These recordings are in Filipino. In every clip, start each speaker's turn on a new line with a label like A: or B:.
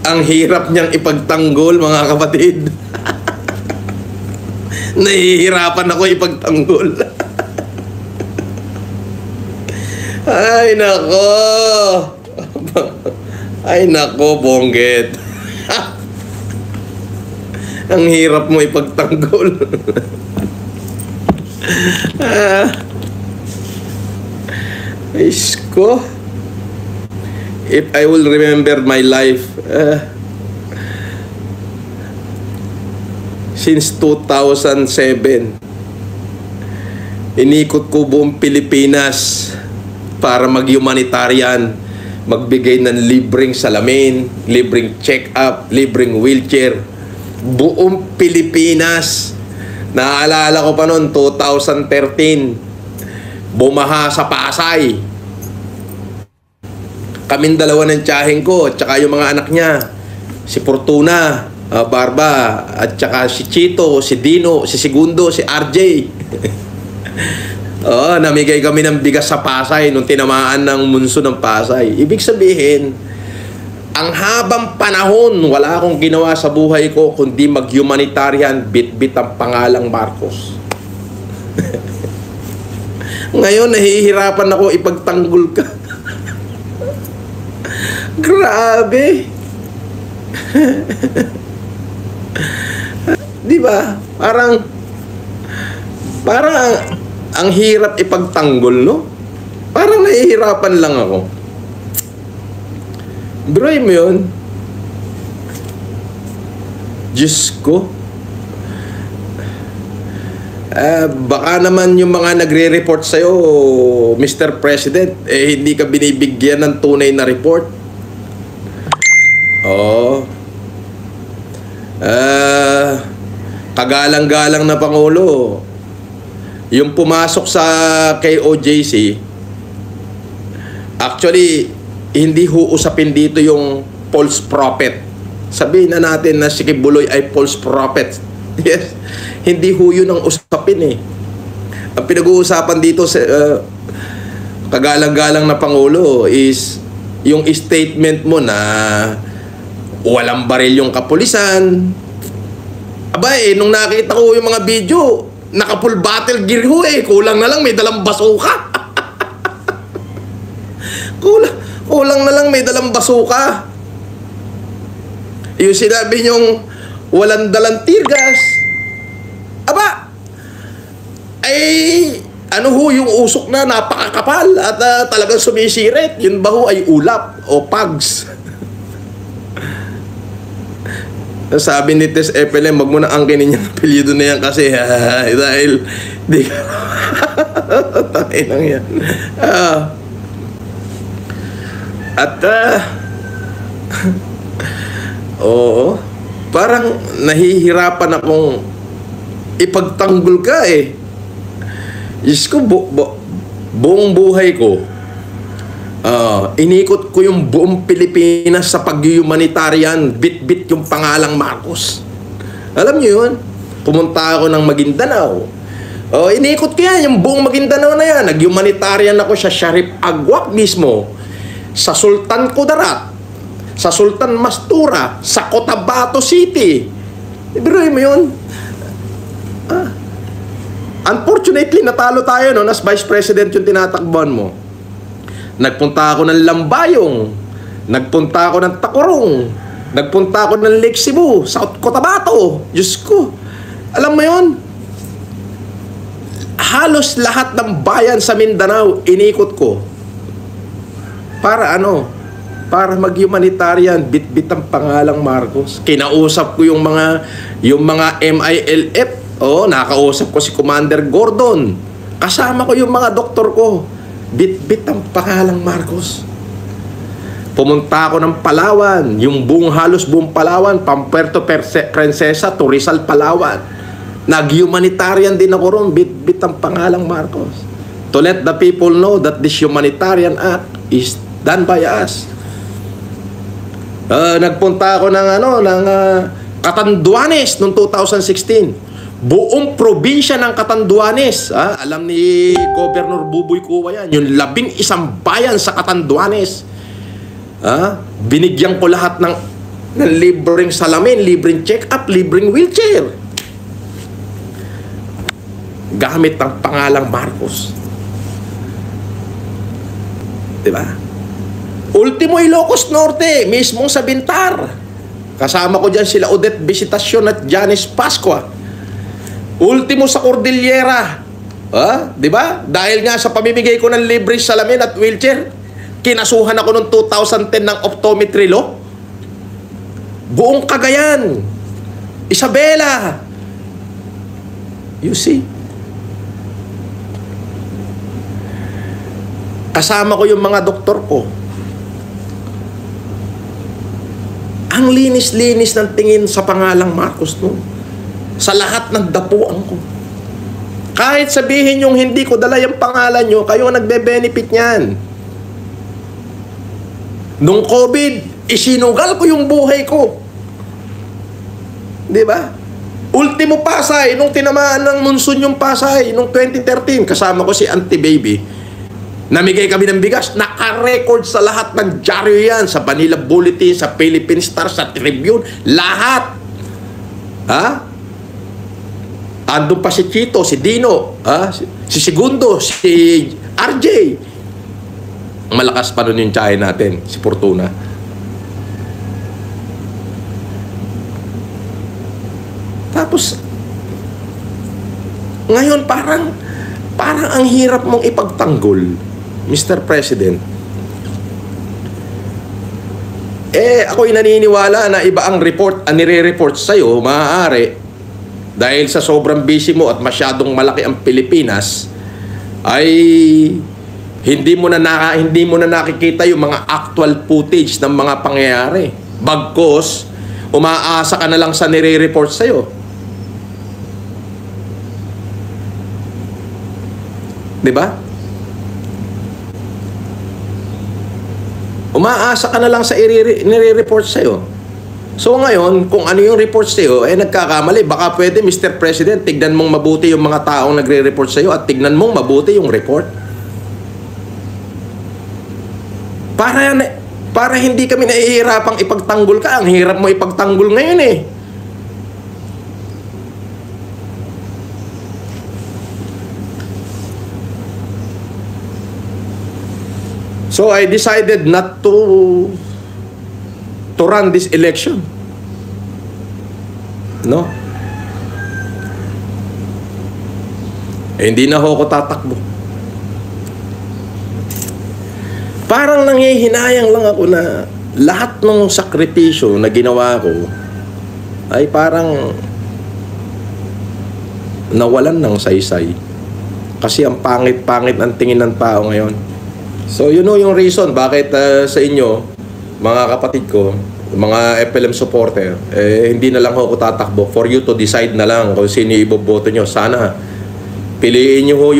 A: Ang hirap niyang ipagtanggol, mga kapatid. Nahihirapan ako ipagtanggol. Ay, nako. Ay, nako, Bonggit. Ang hirap mo ipagtanggol. Isko. If I will remember my life, since 2007, inikot ko buong Pilipinas para mag-humanitarian, magbigay ng libreng salamin, libreng check-up, libreng wheelchair. Buong Pilipinas. Naaalala ko pa noon, 2013, bumaha sa Pasay. Kaming dalawa ng tiyaheng ko, at saka yung mga anak niya, si Fortuna, Barba, at saka si Chito, si Dino, si Segundo, si RJ. Namigay kami ng bigas sa Pasay nung tinamaan ng monsoon ng Pasay. Ibig sabihin, ang habang panahon, wala akong ginawa sa buhay ko kundi mag-humanitarian, bit-bit ang pangalang Marcos. Ngayon, nahihirapan ako ipagtanggol ka. Grabe. Di ba? Parang ang hirap ipagtanggol, no? Parang nahihirapan lang ako. Bro, mo yun? Diyos ko. Baka naman yung mga nagre-report sa'yo, Mr. President, hindi ka binibigyan ng tunay na report. Kagalang-galang na Pangulo, yung pumasok sa KOJC, actually, hindi usapin dito yung false prophet. Sabihin na natin na si Kibuloy ay false prophet. Yes. Hindi yun ang usapin eh. Ang pinag-uusapan dito sa kagalang-galang na Pangulo is yung statement mo na walang baril yung kapulisan. Abay, nung nakita ko yung mga video, naka-full battle gear ho eh. Kulang na lang may dalang basuka. Kulang na lang may dalang basuka. Yung sinabi nyong walang dalang tear gas. Aba, ay ano ho yung usok na napakakapal at talagang sumisirit. Yun ba ho ay ulap o pugs? Sabi ni Tess FLM, wag mo na angkinin yung apelyido na yan kasi dahil di ka tayo lang yan. Oo, parang nahihirapan akong ipagtanggol ka eh. Diyos ko, buong buhay ko, inikot ko yung buong Pilipinas sa pag-humanitarian, bit-bit yung pangalang Marcos. Alam niyo yun? Pumunta ako ng Maguindanao. Inikot ko yan, yung buong Maguindanao na yan. Nag-humanitarian ako sa Sharif Agwak mismo, sa Sultan Kudarat, sa Sultan Mastura, sa Cotabato City. Pero mo yun? Unfortunately, natalo tayo no, as Vice President yung tinatakbuhan mo. Nagpunta ako ng Lambayong, nagpunta ako ng Tacorong, nagpunta ako ng Lake Cebu, South Cotabato. Diyos ko, alam mo yun? Halos lahat ng bayan sa Mindanao, inikot ko. Para ano? Para mag-humanitarian, bit-bit ang pangalang Marcos. Kinausap ko yung mga MILF. Nakausap ko si Commander Gordon. Kasama ko yung mga doktor ko. Bit-bit ang pangalang Marcos. Pumunta ako ng Palawan, yung halos buong Palawan, Puerto Princesa to Rizal, Palawan. Nag-humanitarian din ako ron, bit-bit ang pangalang Marcos. To let the people know that this humanitarian act is done by us. Nagpunta ako ng Catanduanes noong 2016. Buong probinsya ng Catanduanes, alam ni Governor Buboy Cuba yan, yung 11 bayan sa Catanduanes. Binigyan ko lahat ng ng libreng salamin, libreng check-up, libreng wheelchair. Gamit ang pangalang Marcos. Diba? Ultimo Ilocos Norte, mismong sa Bintar. Kasama ko dyan sila Odette Visitacion at Janice Pascua. Ultimo sa Cordillera. Diba? Dahil nga sa pamimigay ko ng libreng salamin at wheelchair, kinasuhan ako noong 2010 ng optometry law. Buong Cagayan, Isabela. You see? Kasama ko yung mga doktor ko. Ang linis-linis ng tingin sa pangalang Marcos no. Sa lahat ng dapuan ko. Kahit sabihin yung hindi ko dala yung pangalan nyo, kayo ang nagbe-benefit niyan. Nung COVID, isinugal ko yung buhay ko. Di ba? Ultimo Pasay, nung tinamaan ng monsoon yung Pasay, nung 2013, kasama ko si Auntie Baby. Namigay kami ng bigas, naka-record sa lahat ng dyaryo yan, sa Manila Bulletin, sa Philippine Star, sa Tribune, lahat. Andun pa si Chito, si Dino, si Segundo, si RJ. Malakas pa nun yung tsahe natin, si Fortuna. Tapos, ngayon parang ang hirap mong ipagtanggol, Mr. President. Ako'y naniniwala na iba ang report, ang nire-report sa'yo, maaari, dahil sa sobrang busy mo at masyadong malaki ang Pilipinas, ay hindi mo na nakikita yung mga actual footage ng mga pangyayari. Bagkus, umaasa ka na lang sa nire-report sa'yo. Diba? Umaasa ka na lang sa nire-report sa'yo. So ngayon, kung ano yung report sa'yo, nagkakamali. Baka pwede, Mr. President, tignan mong mabuti yung mga taong nagre-report sa'yo at tignan mong mabuti yung report. Para hindi kami nahihirapang ipagtanggol ka. Ang hirap mo ipagtanggol ngayon eh. So I decided not to run this election. No? Hindi na ako tatakbo. Parang nanghihinayang lang ako na lahat ng sakripisyo na ginawa ko ay parang nawalan ng saysay. Kasi ang pangit-pangit ang tingin ng tao ngayon. So, you know yung reason bakit sa inyo, mga kapatid ko, mga FLM supporter, hindi na lang ako tatakbo for you to decide na lang kung sino iboboto nyo. Sana, piliin nyo ho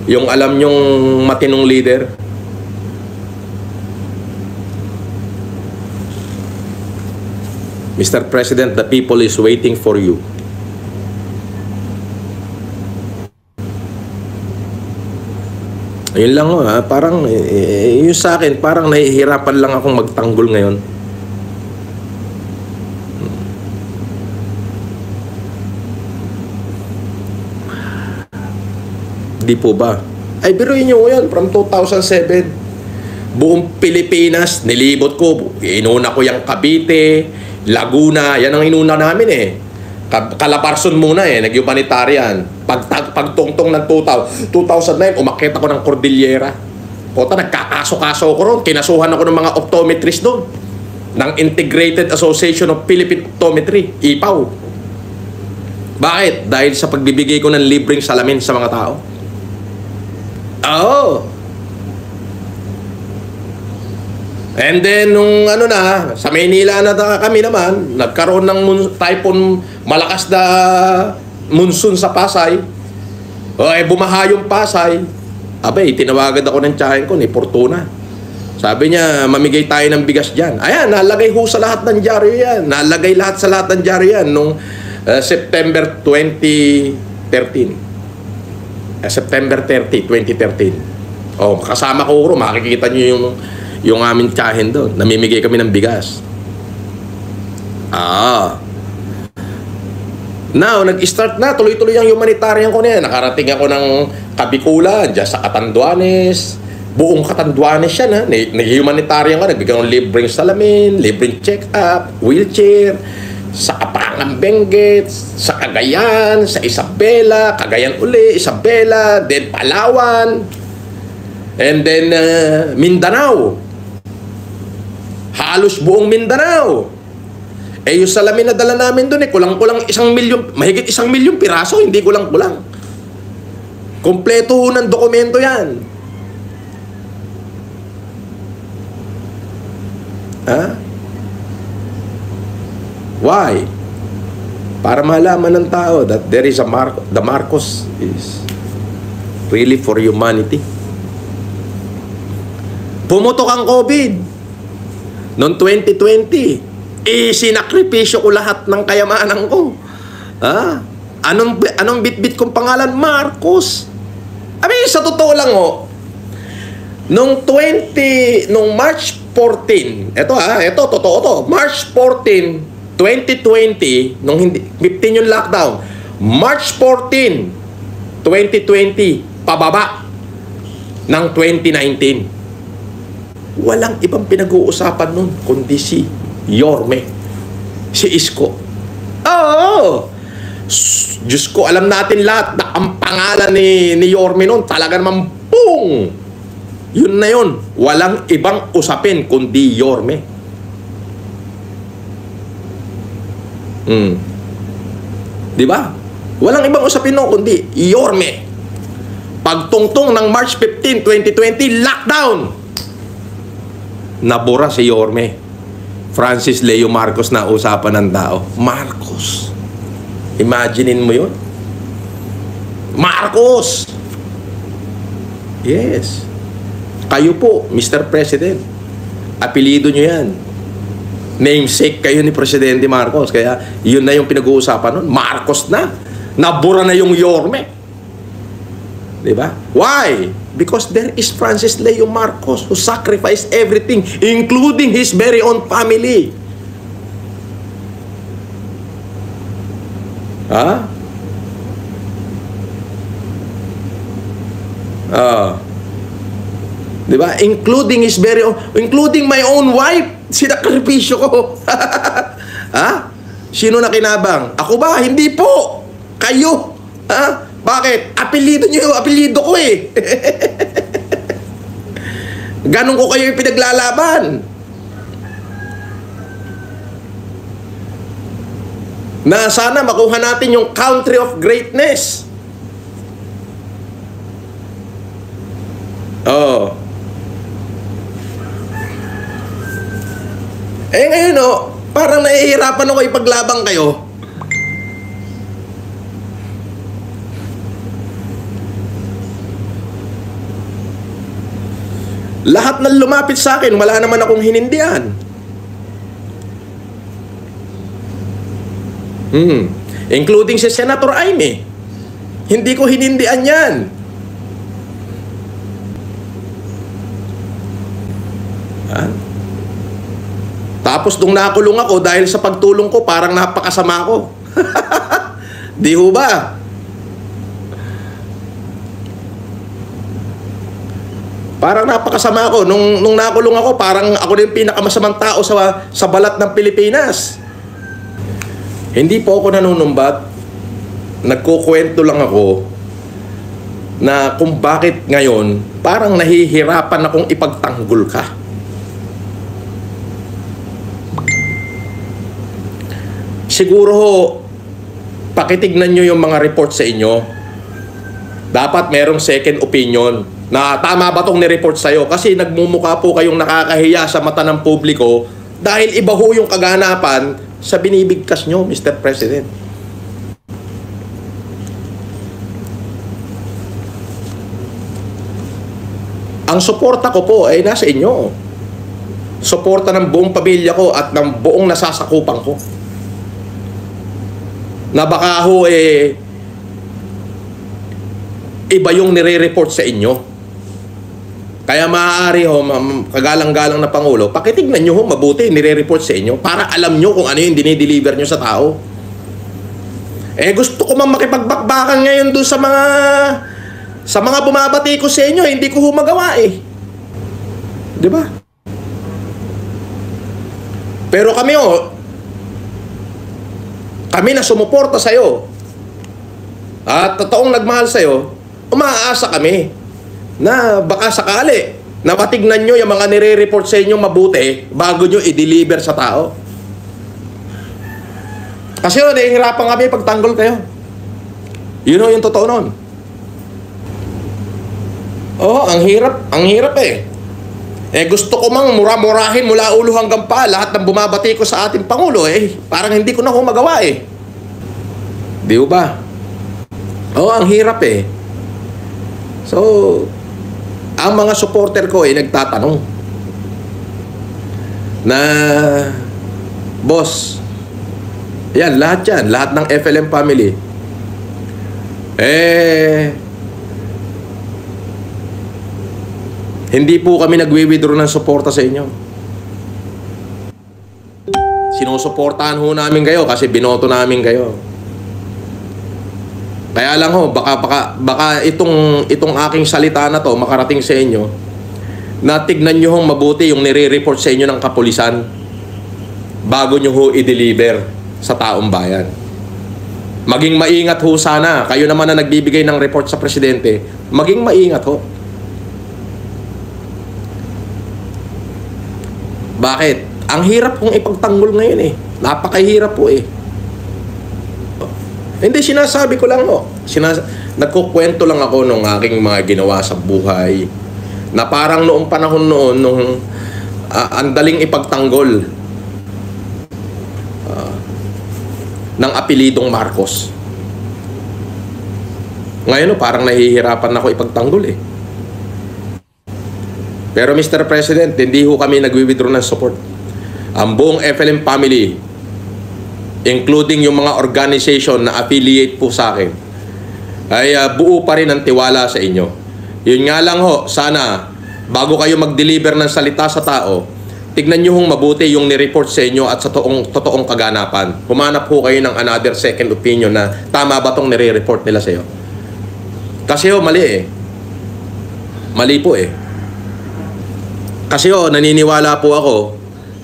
A: yung alam nyong matinong leader. Mr. President, the people is waiting for you. Ayun lang parang yung sa akin, parang nahihirapan lang akong magtanggol ngayon. Di po ba? Ay, biruin nyo yan, from 2007, buong Pilipinas, nilibot ko. Inuna ko yung Cavite, Laguna, yan ang inuna namin eh. Calabarzon muna eh, nag-humanitarian. Pagtungtong ng 2009, umakyat ako ng Cordillera. Kota, nagkakaso-kaso ko ron. Kinasuhan ako ng mga optometrist doon. Ng Integrated Association of Philippine Optometry, IPAO. Bakit? Dahil sa pagbibigay ko ng libreng salamin sa mga tao. Oo. And then, nung sa Maynila na kami naman, nagkaroon ng typhoon, malakas na monsoon sa Pasay. Bumaha yung Pasay. Abay, tinawagan ako ng tiyahin ko ni Fortuna. Sabi niya, mamigay tayo ng bigas dyan. Ayan, nalagay ho sa lahat ng dyaryo yan. Nalagay lahat sa lahat ng dyaryo yan nung September 2013. September 30, 2013. Kasama ko ro, makikita niyo yung aming tiyahin doon. Namimigay kami ng bigas. Now, nag-start na, tuloy-tuloy ang humanitarian ko na yan. Nakarating ako ng Kabikulan, dyan sa Catanduanes. Buong Catanduanes yan, ha. Nag-humanitarian ko, nagbigay ng libreng salamin, libreng check-up, wheelchair, sa Kapangang Benguet, sa Cagayan, sa Isabela, Cagayan uli, Isabela, then Palawan, and then Mindanao. Halos buong Mindanao. Eh, yung salamin na dala namin doon, kulang-kulang 1 milyon, mahigit 1 milyon piraso, hindi kulang-kulang. Kompleto ho ng dokumento yan. Why? Para malaman ng tao that there is the Marcos is really for humanity. Pumutok ang COVID noong 2020. Sinakripisyo ko lahat ng kayamanan ko. Anong bit-bit kong pangalan? Marcos. Sa totoo lang nung March 14, ito totoo to. March 14, 2020, nung 15 yung lockdown. March 14, 2020, pababa ng 2019. Walang ibang pinag-uusapan nun kundi si Yorme, si Isko. Diyos ko, alam natin lahat na ang pangalan ni Yorme noon talaga naman boom! Yun na yun. Walang ibang usapin kundi Yorme. Di ba? Walang ibang usapin noon kundi Yorme. Pagtungtong ng March 15, 2020, lockdown. Nabura si Yorme. Francis Leo Marcos na usapan ng tao. Marcos. Imaginein mo yun? Marcos! Yes. Kayo po, Mr. President. Apelido nyo yan. Namesake kayo ni Presidente Marcos. Kaya yun na yung pinag-uusapan nun. Marcos na. Nabura na yung Yorme. Diba? Why? Because there is Francis Leo Marcos who sacrificed everything, including his very own family. Diba? Including his very own, including my own wife, sinakripisyo ko. Sino na kinabang? Ako ba? Hindi po. Kayo. Bakit? Apelido nyo yung apelido ko eh. Ganon ko kayo yung pinaglalaban. Na sana makuha natin yung country of greatness. Ngayon parang nahihirapan ako ipaglabang kayo. Lahat ng lumapit sa akin, wala naman akong hinindihan. Including si Senator Aimee. Hindi ko hinindihan yan. Tapos nung nakulong ako dahil sa pagtulong ko, parang napakasama ko. Di ho ba? Parang napakasama ako. Nung nakulong ako, parang ako na yung pinakamasamang tao sa balat ng Pilipinas. Hindi po ako nanunumbat. Nagkukwento lang ako na kung bakit ngayon parang nahihirapan akong ipagtanggol ka. Siguro pakitignan nyo yung mga report sa inyo. Dapat merong second opinion na tama ba itong nireport sa'yo? Kasi nagmumukha po kayong nakakahiya sa mata ng publiko dahil iba ho yung kaganapan sa binibigkas nyo, Mr. President. Ang suporta ko po ay nasa inyo. Suporta ng buong pamilya ko at ng buong nasasakupan ko. Na baka ho iba yung nire-report sa inyo. Kaya maaari ho, kagalang-galang na Pangulo, pakitignan nyo ho mabuti, nire-report sa inyo para alam nyo kung ano yung dinideliver nyo sa tao. Gusto ko mang makipagbakbakan ngayon doon sa mga bumabati ko sa inyo, hindi ko ho magawa Di ba? Pero kami na sumuporta sa'yo at totoong nagmahal sa'yo, umaasa kami na baka sakali na matignan nyo yung mga nire-report sa inyo mabuti bago nyo i-deliver sa tao. Kasi nahihirapan kami pagtanggol kayo. Yun yung totoo nun. Ang hirap gusto ko mang mura-murahin mula ulo hanggang pa lahat ng bumabati ko sa ating Pangulo parang hindi ko na magawa Di ba? Ang hirap So, ang mga supporter ko nagtatanong na boss, lahat ng FLM family hindi po kami nagwi-withdraw ng suporta sa inyo. Sinusuportahan ho namin kayo kasi binoto namin kayo. Kaya lang ho, baka itong aking salita na to makarating sa inyo na tignan nyo hong mabuti yung nire-report sa inyo ng kapulisan bago nyo ho i-deliver sa taong bayan. Maging maingat ho sana. Kayo naman na nagbibigay ng report sa presidente, maging maingat ho. Bakit? Ang hirap kong ipagtanggol ngayon Napakahirap po Hindi, sinasabi ko lang nagkukwento lang ako ng aking mga ginawa sa buhay na parang noong panahon noon nung ang daling ipagtanggol ng apelidong Marcos. Ngayon parang nahihirapan ako ipagtanggol Pero Mr. President, hindi ho kami nagwi-withdraw ng support. Ang buong FLM family, including yung mga organization na affiliate po sa akin, ay buo pa rin ang tiwala sa inyo. Yun nga lang ho, sana bago kayo mag-deliver ng salita sa tao, tignan nyo hong mabuti yung ni-report sa inyo at sa totoong kaganapan. Humanap ho kayo ng another second opinion na tama ba itong nire-report nila sa iyo. Kasi mali Mali po Kasi naniniwala po ako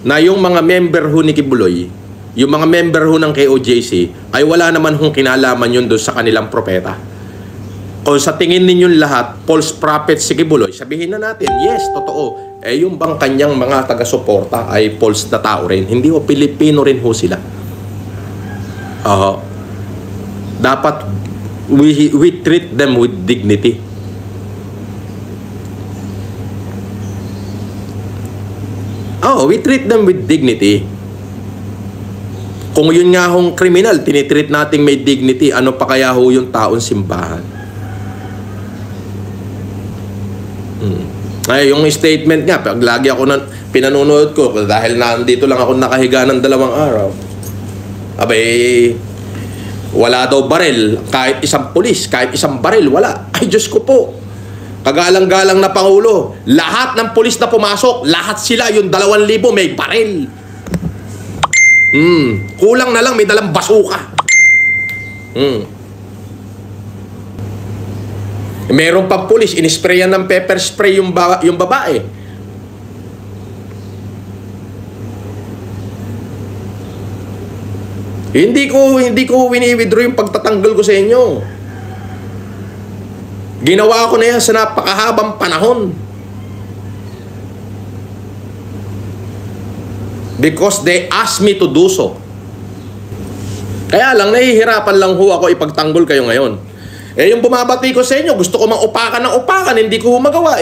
A: na yung mga member ho ni Kibuloy, yung mga member ho ng KOJC, ay wala naman hong kinalaman yun doon sa kanilang propeta. Kung sa tingin ninyong lahat, false prophet si Kibuloy, sabihin na natin, yes, totoo. Yung bang kanyang mga taga-suporta ay false na tao rin? Hindi ho, Pilipino rin ho sila. Dapat we treat them with dignity. We treat them with dignity. Kung yun nga hong kriminal, tinitreat natin may dignity, ano pa kaya ho yung taong simbahan? Yung statement nga, pag lagi ako pinanunood ko, dahil nandito lang ako nakahiga ng 2 araw, wala daw baril, kahit isang pulis, kahit isang baril, wala. Ay, Diyos ko po. Kagalang-galang na Pangulo, lahat ng pulis na pumasok, lahat sila, yung 2,000 may baril. Kulang na lang, may dalang basuka. Meron pang pulis, inisprayan ng pepper spray yung babae. Hindi ko wini-withdraw yung pagtatanggol ko sa inyo. Ginawa ko na yan sa napakahabang panahon. Because they asked me to do so. Kaya lang, nahihirapan lang ho ako ipagtanggol kayo ngayon. Yung bumabati ko sa inyo, gusto ko mang upakan ng upakan, hindi ko magawa